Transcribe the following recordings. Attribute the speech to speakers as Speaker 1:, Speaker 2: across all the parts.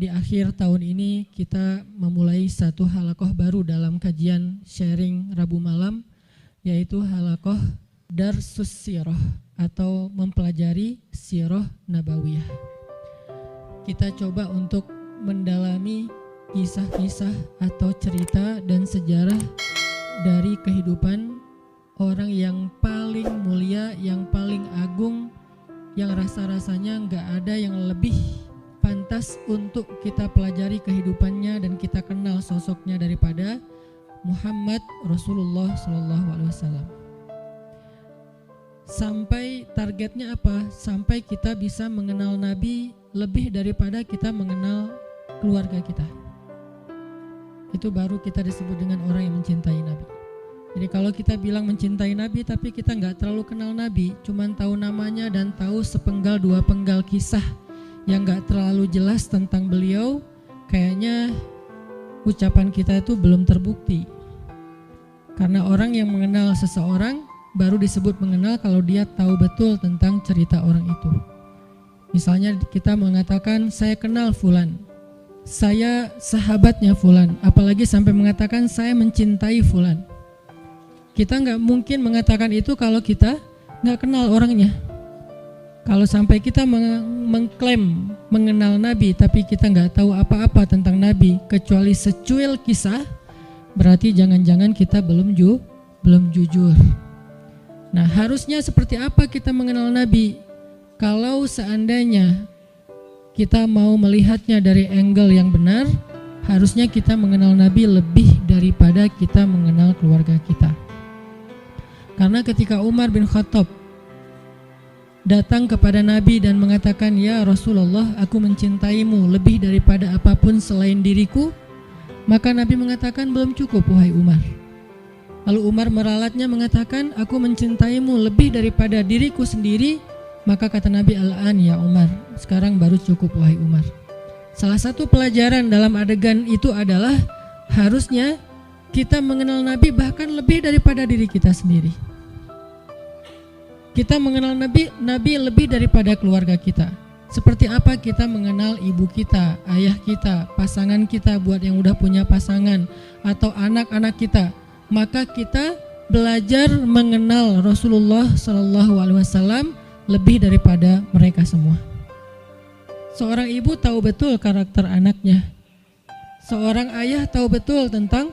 Speaker 1: di akhir tahun ini kita memulai satu halaqah baru dalam kajian sharing Rabu malam, yaitu halaqah Darsus Sirah atau mempelajari Sirah Nabawiyah. Kita coba untuk mendalami kisah-kisah atau cerita dan sejarah dari kehidupan orang yang paling mulia, yang paling agung, yang rasa-rasanya nggak ada yang lebih pantas untuk kita pelajari kehidupannya dan kita kenal sosoknya daripada Muhammad Rasulullah SAW. Sampai targetnya apa? Sampai kita bisa mengenal Nabi lebih daripada kita mengenal keluarga kita. Itu baru kita disebut dengan orang yang mencintai Nabi. Jadi kalau kita bilang mencintai Nabi tapi kita nggak terlalu kenal Nabi, cuman tahu namanya dan tahu sepenggal dua penggal kisah yang nggak terlalu jelas tentang beliau, kayaknya ucapan kita itu belum terbukti. Karena orang yang mengenal seseorang baru disebut mengenal kalau dia tahu betul tentang cerita orang itu. Misalnya kita mengatakan saya kenal Fulan, saya sahabatnya Fulan, apalagi sampai mengatakan saya mencintai Fulan. Kita nggak mungkin mengatakan itu kalau kita nggak kenal orangnya. Kalau sampai kita mengklaim mengenal Nabi tapi kita nggak tahu apa-apa tentang Nabi kecuali secuil kisah, berarti jangan-jangan kita belum jujur. Nah, harusnya seperti apa kita mengenal Nabi? Kalau seandainya kita mau melihatnya dari angle yang benar, harusnya kita mengenal Nabi lebih daripada kita mengenal keluarga kita. Karena ketika Umar bin Khattab datang kepada Nabi dan mengatakan, "Ya Rasulullah, aku mencintaimu lebih daripada apapun selain diriku," maka Nabi mengatakan, "Belum cukup wahai Umar." Lalu Umar meralatnya mengatakan, "Aku mencintaimu lebih daripada diriku sendiri," maka kata Nabi, "Al-an ya Umar, sekarang baru cukup wahai Umar." Salah satu pelajaran dalam adegan itu adalah harusnya kita mengenal Nabi bahkan lebih daripada diri kita sendiri. Kita mengenal Nabi lebih daripada keluarga kita. Seperti apa kita mengenal ibu kita, ayah kita, pasangan kita buat yang udah punya pasangan, atau anak-anak kita. Maka kita belajar mengenal Rasulullah SAW lebih daripada mereka semua. Seorang ibu tahu betul karakter anaknya. Seorang ayah tahu betul tentang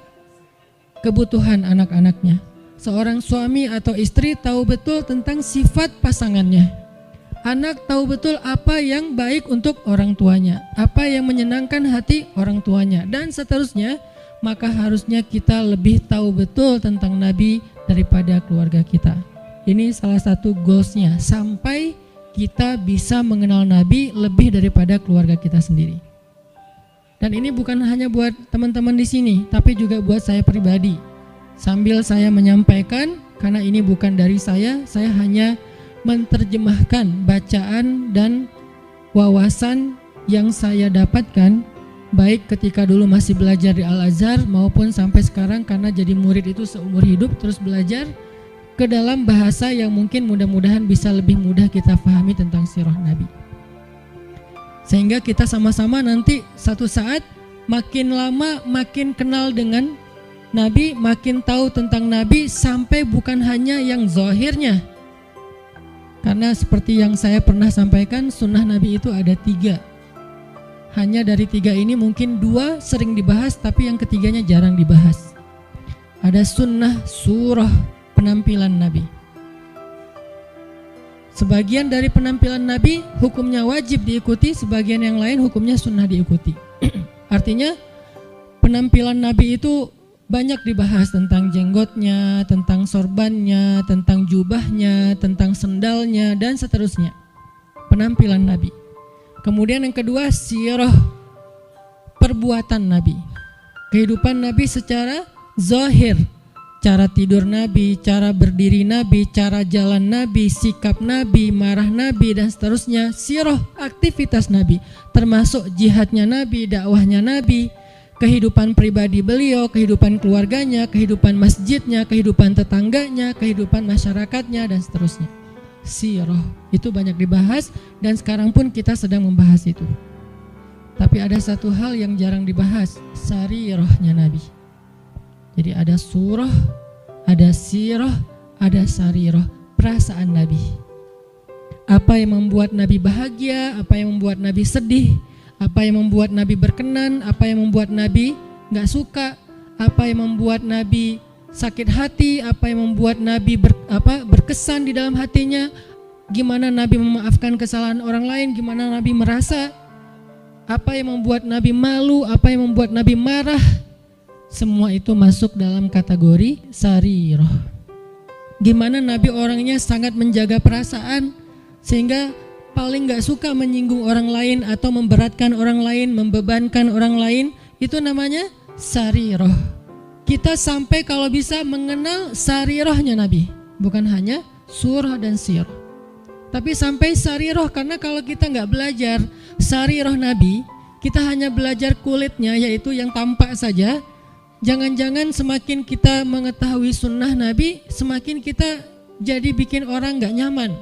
Speaker 1: kebutuhan anak-anaknya. Seorang suami atau istri tahu betul tentang sifat pasangannya. Anak tahu betul apa yang baik untuk orang tuanya, apa yang menyenangkan hati orang tuanya, dan seterusnya. Maka harusnya kita lebih tahu betul tentang Nabi daripada keluarga kita. Ini salah satu goalsnya, sampai kita bisa mengenal Nabi lebih daripada keluarga kita sendiri. Dan ini bukan hanya buat teman-teman di sini, tapi juga buat saya pribadi. Sambil saya menyampaikan, karena ini bukan dari saya hanya menerjemahkan bacaan dan wawasan yang saya dapatkan, baik ketika dulu masih belajar di Al-Azhar maupun sampai sekarang karena jadi murid itu seumur hidup terus belajar ke dalam bahasa yang mungkin mudah-mudahan bisa lebih mudah kita pahami tentang sirah Nabi. Sehingga kita sama-sama nanti satu saat makin lama makin kenal dengan Nabi, makin tahu tentang Nabi sampai bukan hanya yang zahirnya. Karena seperti yang saya pernah sampaikan, sunnah Nabi itu ada 3. Hanya dari 3 ini mungkin 2 sering dibahas, tapi yang ketiganya jarang dibahas. Ada sunnah surah penampilan Nabi. Sebagian dari penampilan Nabi hukumnya wajib diikuti, sebagian yang lain hukumnya sunnah diikuti. Artinya penampilan Nabi itu banyak dibahas tentang jenggotnya, tentang sorbannya, tentang jubahnya, tentang sendalnya, dan seterusnya. Penampilan Nabi. Kemudian yang kedua, sirah, perbuatan Nabi. Kehidupan Nabi secara zahir. Cara tidur Nabi, cara berdiri Nabi, cara jalan Nabi, sikap Nabi, marah Nabi, dan seterusnya. Sirah, aktivitas Nabi, termasuk jihadnya Nabi, dakwahnya Nabi, kehidupan pribadi beliau, kehidupan keluarganya, kehidupan masjidnya, kehidupan tetangganya, kehidupan masyarakatnya, dan seterusnya. Sirah itu banyak dibahas dan sekarang pun kita sedang membahas itu. Tapi ada satu hal yang jarang dibahas, sarirahnya Nabi. Jadi ada surah, ada sirah, ada sarirah, perasaan Nabi. Apa yang membuat Nabi bahagia, apa yang membuat Nabi sedih, apa yang membuat Nabi berkenan, apa yang membuat Nabi gak suka, apa yang membuat Nabi sakit hati, apa yang membuat Nabi berkesan di dalam hatinya, gimana Nabi memaafkan kesalahan orang lain, gimana Nabi merasa, apa yang membuat Nabi malu, apa yang membuat Nabi marah. Semua itu masuk dalam kategori sarirah. Gimana Nabi orangnya sangat menjaga perasaan, sehingga paling gak suka menyinggung orang lain atau memberatkan orang lain, membebankan orang lain. Itu namanya sarirah. Kita sampai kalau bisa mengenal sarirahnya Nabi, bukan hanya surah dan sirah, tapi sampai sarirah. Karena kalau kita nggak belajar sarirah Nabi, kita hanya belajar kulitnya, yaitu yang tampak saja. Jangan-jangan semakin kita mengetahui sunnah Nabi, semakin kita jadi bikin orang nggak nyaman,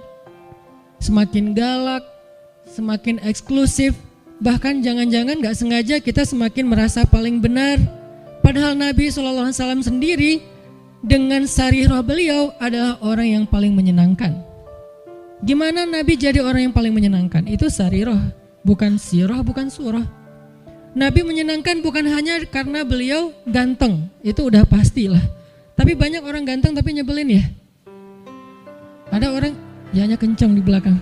Speaker 1: semakin galak, semakin eksklusif, bahkan jangan-jangan nggak sengaja kita semakin merasa paling benar. Padahal Nabi SAW sendiri dengan sarirah beliau adalah orang yang paling menyenangkan. Gimana Nabi jadi orang yang paling menyenangkan? Itu sarirah, bukan sirah, bukan surah. Nabi menyenangkan bukan hanya karena beliau ganteng, itu udah pastilah. Tapi banyak orang ganteng tapi nyebelin ya. Ada orang, ya kencang di belakang.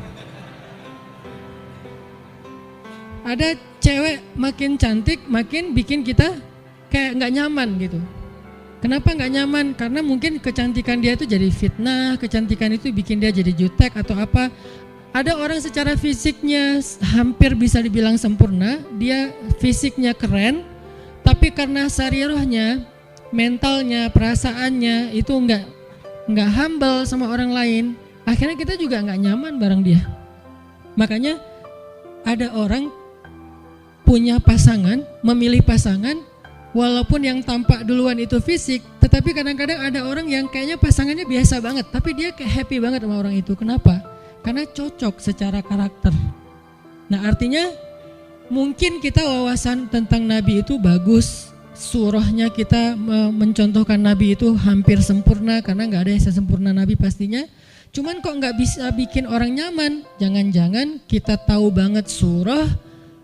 Speaker 1: Ada cewek makin cantik makin bikin kita kayak nggak nyaman gitu. Kenapa nggak nyaman? Karena mungkin kecantikan dia itu jadi fitnah, kecantikan itu bikin dia jadi jutek atau apa. Ada orang secara fisiknya hampir bisa dibilang sempurna, dia fisiknya keren, tapi karena sarirahnya, mentalnya, perasaannya itu nggak humble sama orang lain, akhirnya kita juga nggak nyaman bareng dia. Makanya ada orang punya pasangan, memilih pasangan, walaupun yang tampak duluan itu fisik, tetapi kadang-kadang ada orang yang kayaknya pasangannya biasa banget, tapi dia kayak happy banget sama orang itu. Kenapa? Karena cocok secara karakter. Nah artinya mungkin kita wawasan tentang Nabi itu bagus, surahnya kita mencontohkan Nabi itu hampir sempurna, karena gak ada yang sesempurna Nabi pastinya. Cuman kok gak bisa bikin orang nyaman? Jangan-jangan kita tahu banget surah,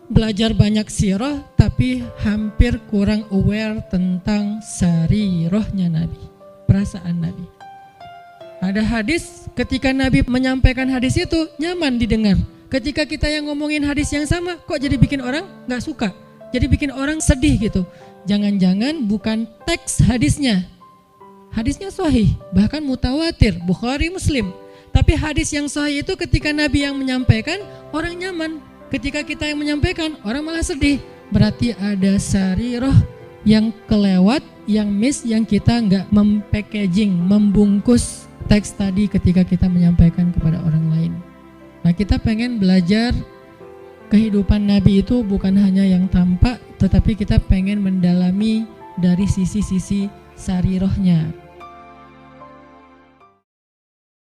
Speaker 1: belajar banyak sirah, tapi hampir kurang aware tentang sarirahnya Nabi, perasaan Nabi. Ada hadis ketika Nabi menyampaikan hadis itu nyaman didengar. Ketika kita yang ngomongin hadis yang sama, kok jadi bikin orang gak suka, jadi bikin orang sedih gitu. Jangan-jangan bukan teks hadisnya. Hadisnya sahih, bahkan mutawatir, Bukhari, Muslim. Tapi hadis yang sahih itu ketika Nabi yang menyampaikan, orang nyaman. Ketika kita yang menyampaikan, orang malah sedih. Berarti ada sarirah yang kelewat, yang miss, yang kita nggak mempackaging, membungkus teks tadi ketika kita menyampaikan kepada orang lain. Nah kita pengen belajar kehidupan Nabi itu bukan hanya yang tampak, tetapi kita pengen mendalami dari sisi-sisi sarirahnya.